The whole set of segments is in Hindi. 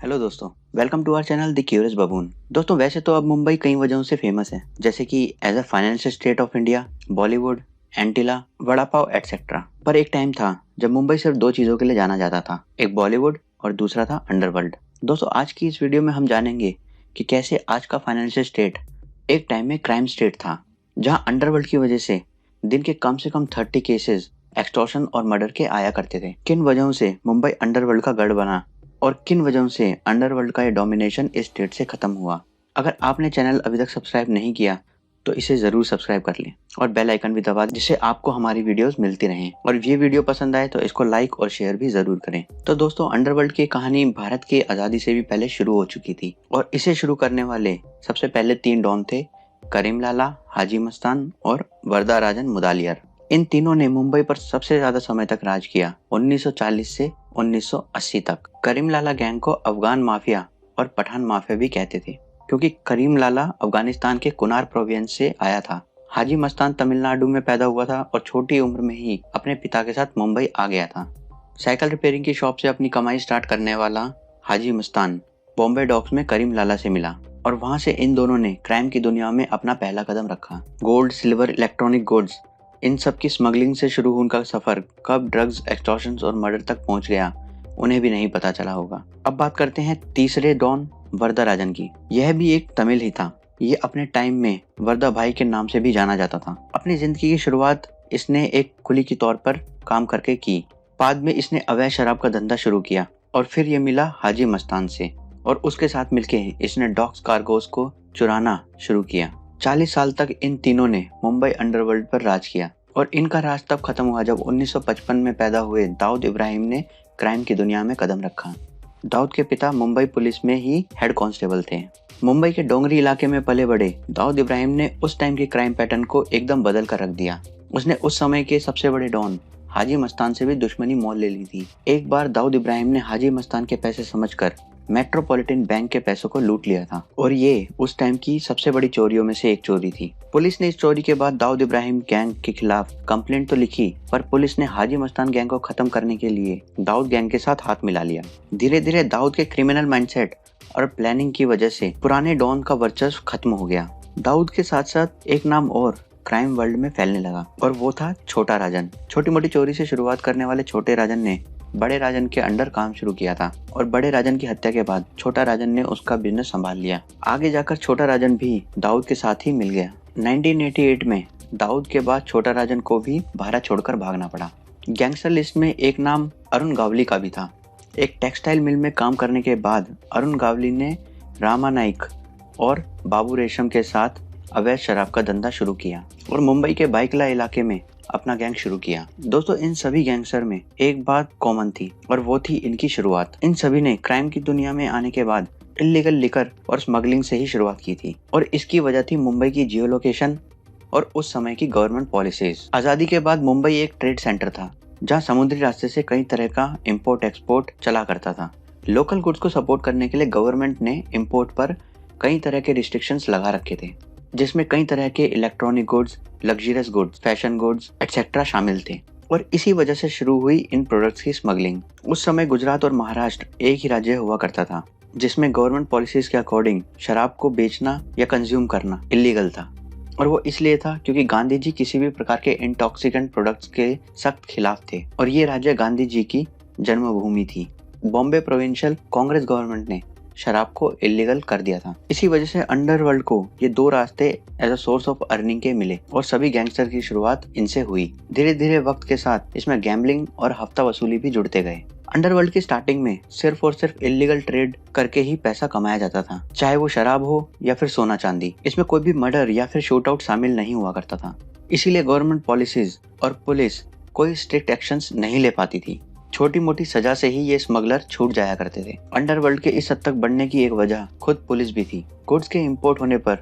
हेलो दोस्तों, welcome to our channel the curious baboon. दोस्तों, वैसे तो अब मुंबई कई वजहों से फेमस है, जैसे कि as a financial state of India, Bollywood, Antilia, vada pav etcetera. पर एक टाइम था जब मुंबई सिर्फ दो चीजों के लिए जाना जाता था, एक बॉलीवुड और दूसरा था अंडरवर्ल्ड। दोस्तों, आज की इस वीडियो में हम जानेंगे कि कैसे आज का फाइनेंशियल स्टेट एक टाइम में क्राइम स्टेट था, जहाँ अंडरवर्ल्ड की वजह से दिन के कम से कम 30 केसेस एक्सटॉर्शन और मर्डर के आया करते थे। किन वजहों से मुंबई अंडरवर्ल्ड का गढ़ बना और किन वजहों से अंडरवर्ल्ड का ये डोमिनेशन इस स्टेट से खत्म हुआ। अगर आपने चैनल अभी तक सब्सक्राइब नहीं किया तो इसे जरूर सब्सक्राइब कर लें और बेल आइकन भी दबा दें, जिससे आपको हमारी वीडियोस मिलती रहें। और ये वीडियो पसंद आए तो इसको लाइक और शेयर भी जरूर करें। तो दोस्तों, अंडरवर्ल्ड की कहानी भारत की आज़ादी से भी पहले शुरू हो चुकी थी और इसे शुरू करने वाले सबसे पहले 3 डॉन थे, करीम लाला, हाजी मस्तान और वरदाराजन मुदालियार। इन तीनों ने मुंबई पर सबसे ज्यादा समय तक राज किया, 1940 से 1980 तक। करीम लाला गैंग को अफगान माफिया और पठान माफिया भी कहते थे, क्योंकि करीम लाला अफगानिस्तान के कुनार प्रोविंस से आया था। हाजी मस्तान तमिलनाडु में पैदा हुआ था और छोटी उम्र में ही अपने पिता के साथ मुंबई आ गया था। साइकिल रिपेयरिंग की शॉप से अपनी कमाई स्टार्ट करने वाला हाजी मस्तान बॉम्बे डॉक्स में करीम लाला से मिला और वहां से इन दोनों ने क्राइम की दुनिया में अपना पहला कदम रखा। गोल्ड, सिल्वर, इलेक्ट्रॉनिक गुड्स, इन सब की स्मगलिंग से शुरू उनका सफर कब ड्रग्स, एक्सटॉर्शंस और मर्डर तक पहुंच गया, उन्हें भी नहीं पता चला होगा। अब बात करते हैं तीसरे डॉन वरदाराजन की। यह भी एक तमिल ही था। ये अपने टाइम में वरदा भाई के नाम से भी जाना जाता था। अपनी जिंदगी की शुरुआत इसने एक कुली के तौर पर काम करके की। बाद में इसने अवैध शराब का धंधा शुरू किया और फिर ये मिला हाजी मस्तान से और उसके साथ मिलके इसने डॉक्स कार्गोस को चुराना शुरू किया। 40 साल तक इन तीनों ने मुंबई अंडरवर्ल्ड पर राज किया और इनका राज तब खत्म हुआ जब 1955 में पैदा हुए दाऊद इब्राहिम ने क्राइम की दुनिया में कदम रखा। दाऊद के पिता मुंबई पुलिस में ही हेड कांस्टेबल थे। मुंबई के डोंगरी इलाके में पले बड़े दाऊद इब्राहिम ने उस टाइम के क्राइम पैटर्न को एकदम बदल कर रख दिया। उसने उस समय के सबसे बड़े डॉन हाजी मस्तान से भी दुश्मनी मोल ले ली थी। एक बार दाऊद इब्राहिम ने हाजी मस्तान के पैसे समझकर मेट्रोपॉलिटन बैंक के पैसों को लूट लिया था और ये उस टाइम की सबसे बड़ी चोरियों में से एक चोरी थी। पुलिस ने इस चोरी के बाद दाऊद इब्राहिम गैंग के खिलाफ कंप्लेंट तो लिखी, पर पुलिस ने हाजी मस्तान गैंग को खत्म करने के लिए दाऊद गैंग के साथ हाथ मिला लिया। धीरे धीरे दाऊद के क्रिमिनल माइंडसेट और प्लानिंग की वजह से पुराने डॉन का वर्चस्व खत्म हो गया। दाऊद के साथ साथ एक नाम और क्राइम वर्ल्ड में फैलने लगा और वो था छोटा राजन। छोटी मोटी चोरी से शुरुआत करने वाले छोटे राजन ने बड़े राजन के अंडर काम शुरू किया था और बड़े राजन की हत्या के बाद छोटा राजन ने उसका बिजनेस संभाल लिया। आगे जाकर छोटा राजन भी दाऊद के साथ ही मिल गया। 1988 में दाऊद के बाद छोटा राजन को भी भारत छोड़कर भागना पड़ा। गैंगस्टर लिस्ट में एक नाम अरुण गावली का भी था। एक टेक्सटाइल मिल में काम करने के बाद अरुण गावली ने रामा नाइक और बाबू रेशम के साथ अवैध शराब का धंधा शुरू किया और मुंबई के बाइकला इलाके में अपना गैंग शुरू किया। दोस्तों, इन सभी गैंगस्टर में एक बात कॉमन थी और वो थी इनकी शुरुआत। इन सभी ने क्राइम की दुनिया में आने के बाद इलीगल लिकर और स्मगलिंग से ही शुरुआत की थी और इसकी वजह थी मुंबई की जियो लोकेशन और उस समय की गवर्नमेंट पॉलिसीज। आजादी के बाद मुंबई एक ट्रेड सेंटर था जहाँ समुद्री रास्ते से कई तरह का इम्पोर्ट एक्सपोर्ट चला करता था। लोकल गुड्स को सपोर्ट करने के लिए गवर्नमेंट ने इम्पोर्ट पर कई तरह के रिस्ट्रिक्शंस लगा रखे थे, जिसमें कई तरह के electronic goods, luxurious goods, fashion goods etcetera शामिल थे और इसी वजह से शुरू हुई इन प्रोडक्ट्स की स्मगलिंग। उस समय गुजरात और महाराष्ट्र एक ही राज्य हुआ करता था, जिसमें गवर्नमेंट पॉलिसीज के अकॉर्डिंग शराब को बेचना या कंज्यूम करना इलीगल था और वो इसलिए था क्योंकि गांधी जी किसी भी प्रकार के इंटॉक्सिकेंट प्रोडक्ट्स के सख्त खिलाफ थे और ये राज्य गांधी जी की जन्मभूमि थी। बॉम्बे प्रोविंशियल कांग्रेस गवर्नमेंट ने शराब को इलीगल कर दिया था। इसी वजह से अंडरवर्ल्ड को ये दो रास्ते as a source of earning के मिले और सभी गैंगस्टर की शुरुआत इनसे हुई। धीरे धीरे वक्त के साथ इसमें गैम्बलिंग और हफ्ता वसूली भी जुड़ते गए। अंडरवर्ल्ड की स्टार्टिंग में सिर्फ और सिर्फ इलीगल ट्रेड करके ही पैसा कमाया जाता था, चाहे वो शराब हो या फिर सोना चांदी। इसमें कोई भी मर्डर या फिर शूट आउट शामिल नहीं हुआ करता था। इसीलिए गवर्नमेंट पॉलिसीज और पुलिस कोई स्ट्रिक्ट एक्शंस नहीं ले पाती थी। छोटी मोटी सजा से ही ये स्मगलर छूट जाया करते थे। अंडरवर्ल्ड के इस हद तक बढ़ने की एक वजह खुद पुलिस भी थी। गुड्स के इंपोर्ट होने पर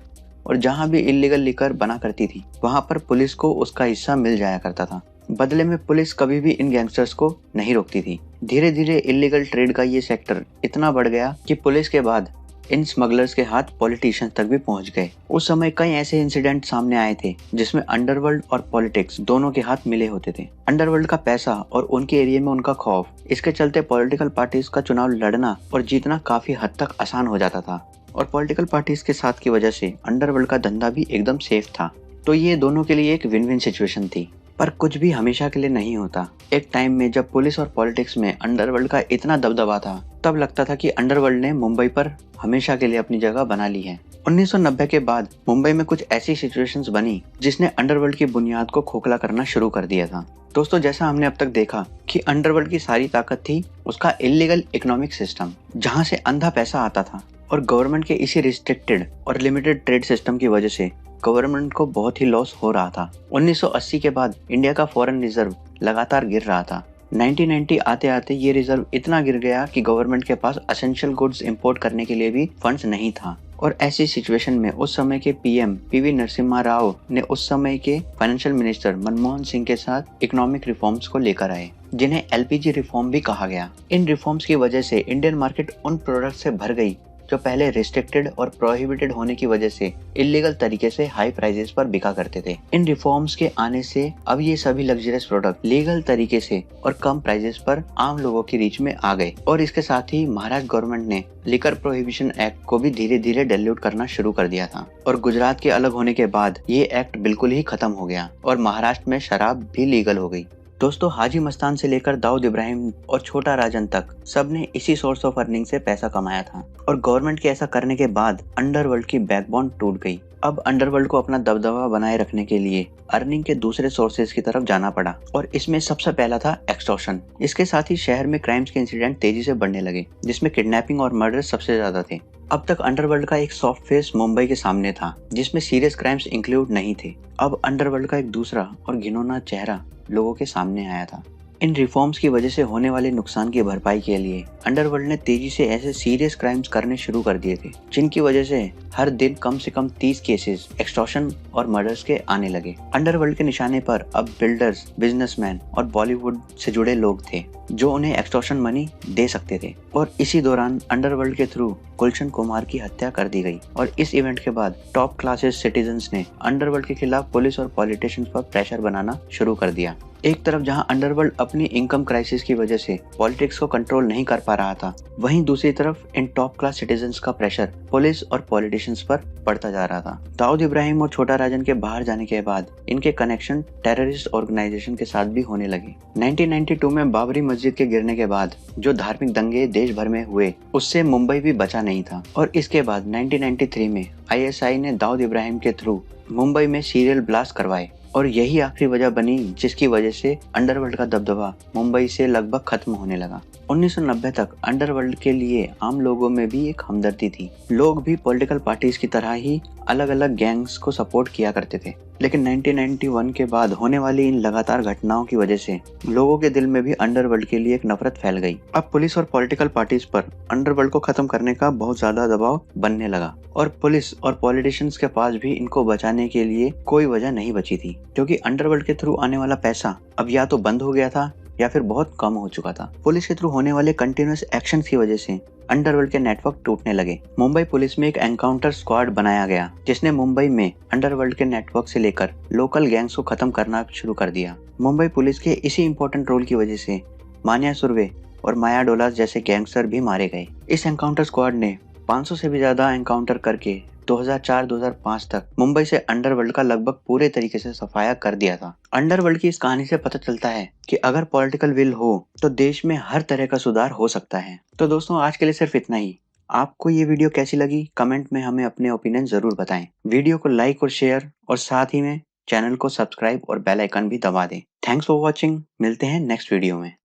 और जहां भी इलीगल लिकर बना करती थी, वहां पर पुलिस को उसका हिस्सा मिल जाया करता था। बदले में पुलिस कभी भी इन गैंगस्टर्स को नहीं रोकती थी। धीरे धीरे इलीगल ट्रेड का ये सेक्टर इतना बढ़ गया कि पुलिस के बाद इन स्मगलर्स के हाथ पॉलिटिशियंस तक भी पहुंच गए। उस समय कई ऐसे इंसिडेंट सामने आए थे जिसमें अंडरवर्ल्ड और पॉलिटिक्स दोनों के हाथ मिले होते थे। अंडरवर्ल्ड का पैसा और उनके एरिया में उनका खौफ, इसके चलते पॉलिटिकल पार्टीज का चुनाव लड़ना और जीतना काफी हद तक आसान हो जाता था, और पॉलिटिकल पार्टीज के साथ की वजह से अंडरवर्ल्ड का धंधा भी एकदम सेफ था। तो ये दोनों के लिए एक विन विन सिचुएशन थी। पर कुछ भी हमेशा के लिए नहीं होता। एक टाइम में जब पुलिस और पॉलिटिक्स में अंडरवर्ल्ड का इतना दबदबा था, तब लगता था कि अंडरवर्ल्ड ने मुंबई पर हमेशा के लिए अपनी जगह बना ली है। 1990 के बाद मुंबई में कुछ ऐसी सिचुएशंस बनी जिसने अंडरवर्ल्ड की बुनियाद को खोखला करना शुरू कर दिया था। दोस्तों, जैसा हमने अब तक देखा कि अंडरवर्ल्ड की सारी ताकत थी उसका इलीगल इकोनॉमिक सिस्टम, जहां से अंधा पैसा आता था, और गवर्नमेंट के इसी रिस्ट्रिक्टेड और लिमिटेड ट्रेड सिस्टम की वजह से गवर्नमेंट को बहुत ही लॉस हो रहा था। 1980 के बाद इंडिया का फॉरेन रिजर्व लगातार गिर रहा था। 1990 आते आते ये रिजर्व इतना गिर गया कि गवर्नमेंट के पास एसेंशियल गुड्स इंपोर्ट करने के लिए भी फंड्स नहीं था। और ऐसी सिचुएशन में उस समय के पीएम पीवी नरसिम्हा राव ने उस समय के फाइनेंशियल मिनिस्टर मनमोहन सिंह के साथ इकोनॉमिक रिफॉर्म्स को लेकर आए, जिन्हें एलपीजी रिफॉर्म भी कहा गया। इन रिफॉर्म्स की वजह से इंडियन मार्केट उन प्रोडक्ट से भर गई जो पहले रिस्ट्रिक्टेड और प्रोहिबिटेड होने की वजह से इलीगल तरीके से हाई प्राइसेस पर बिका करते थे। इन रिफॉर्म्स के आने से अब ये सभी लग्जरियस प्रोडक्ट लीगल तरीके से और कम प्राइसेस पर आम लोगों की रीच में आ गए। और इसके साथ ही महाराष्ट्र गवर्नमेंट ने लिकर प्रोहिबिशन एक्ट को भी धीरे धीरे डाइल्यूट करना शुरू कर दिया था। और गुजरात के अलग होने के बाद ये एक्ट बिल्कुल ही खत्म हो गया और महाराष्ट्र में शराब भी लीगल हो गई। दोस्तों, हाजी मस्तान से लेकर दाऊद इब्राहिम और छोटा राजन तक सबने इसी सोर्स ऑफ अर्निंग से पैसा कमाया था। और गवर्नमेंट के ऐसा करने के बाद अंडरवर्ल्ड की बैकबोन टूट गई। अब अंडरवर्ल्ड को अपना दबदबा बनाए रखने के लिए अर्निंग के दूसरे सोर्सेज की तरफ जाना पड़ा, और इसमें सबसे पहला था एक्सटॉर्शन। इसके साथ ही शहर में क्राइम्स के इंसिडेंट तेजी से बढ़ने लगे, जिसमें किडनैपिंग और मर्डर सबसे ज्यादा थे। अब तक अंडरवर्ल्ड का एक सॉफ्ट फेस मुंबई के सामने था, जिसमें सीरियस क्राइम्स इंक्लूड नहीं थे। अब अंडरवर्ल्ड का एक दूसरा और घिनौना चेहरा लोगों के सामने आया था। इन रिफॉर्म्स की वजह से होने वाले नुकसान की भरपाई के लिए अंडरवर्ल्ड ने तेजी से ऐसे सीरियस क्राइम्स करने शुरू कर दिए थे, जिनकी वजह से हर दिन कम से कम 30 केसेस एक्सटॉर्शन और मर्डर्स के आने लगे। अंडरवर्ल्ड के निशाने पर अब बिल्डर्स, बिजनेसमैन और बॉलीवुड से जुड़े लोग थे, जो उन्हें एक्सटॉर्शन मनी दे सकते थे। और इसी दौरान अंडरवर्ल्ड के थ्रू गुलशन कुमार की हत्या कर दी गई। और इस इवेंट के बाद टॉप क्लासेस सिटीजन्स ने अंडरवर्ल्ड के खिलाफ पुलिस और पॉलिटिशियंस पर प्रेशर बनाना शुरू कर दिया। एक तरफ जहां अंडरवर्ल्ड अपनी इनकम क्राइसिस की वजह से पॉलिटिक्स को कंट्रोल नहीं कर पा रहा था, वहीं दूसरी तरफ इन टॉप क्लास सिटीजन्स का प्रेशर पुलिस और पॉलिटिशियंस पर बढ़ता जा रहा था। दाऊद इब्राहिम और छोटा राजन के बाहर जाने के बाद इनके कनेक्शन टेररिस्ट ऑर्गेनाइजेशन के साथ भी होने लगे। 1992 में बाबरी मस्जिद के गिरने के बाद जो धार्मिक दंगे देश भर में हुए, उससे मुंबई भी बचा नहीं था। और इसके बाद 1993 में आईएसआई ने दाऊद इब्राहिम के थ्रू मुंबई में सीरियल ब्लास्ट करवाए, और यही आखिरी वजह बनी जिसकी वजह से अंडरवर्ल्ड का दबदबा मुंबई से लगभग खत्म होने लगा। 1990 तक अंडरवर्ल्ड के लिए आम लोगों में भी एक हमदर्दी थी। लोग भी पॉलिटिकल पार्टीज की तरह ही अलग अलग गैंग्स को सपोर्ट किया करते थे। लेकिन 1991 के बाद होने वाली इन लगातार घटनाओं की वजह से लोगों के दिल में भी अंडरवर्ल्ड के लिए एक नफरत फैल गई। अब पुलिस और पॉलिटिकल पार्टीज पर अंडरवर्ल्ड को खत्म करने का बहुत ज्यादा दबाव बनने लगा, और पुलिस और पॉलिटिशियंस के पास भी इनको बचाने के लिए कोई वजह नहीं बची थी, क्योंकि अंडरवर्ल्ड के थ्रू आने वाला पैसा अब या तो बंद हो गया था या फिर बहुत कम हो चुका था। पुलिस के थ्रू होने वाले कंटिन्यूअस एक्शन की वजह से अंडरवर्ल्ड के नेटवर्क टूटने लगे। मुंबई पुलिस में एक एनकाउंटर स्क्वाड बनाया गया, जिसने मुंबई में अंडरवर्ल्ड के नेटवर्क से लेकर लोकल गैंग्स को खत्म करना शुरू कर दिया। मुंबई पुलिस के इसी इंपॉर्टेंट रोल की वजह से मानिया सुर्वे और माया डोलास जैसे गैंगस्टर भी मारे गए। इस एनकाउंटर स्क्वाड ने 500 से भी ज्यादा एनकाउंटर करके 2004-2005 तक मुंबई से अंडरवर्ल्ड का लगभग पूरे तरीके से सफाया कर दिया था। अंडरवर्ल्ड की इस कहानी से पता चलता है कि अगर पॉलिटिकल विल हो तो देश में हर तरह का सुधार हो सकता है। तो दोस्तों, आज के लिए सिर्फ इतना ही। आपको ये वीडियो कैसी लगी कमेंट में हमें अपने ओपिनियन जरूर बताएं। वीडियो को लाइक और शेयर, और साथ ही में चैनल को सब्सक्राइब और बेल आइकन भी दबा दें। Thanks for watching. मिलते हैं नेक्स्ट वीडियो में।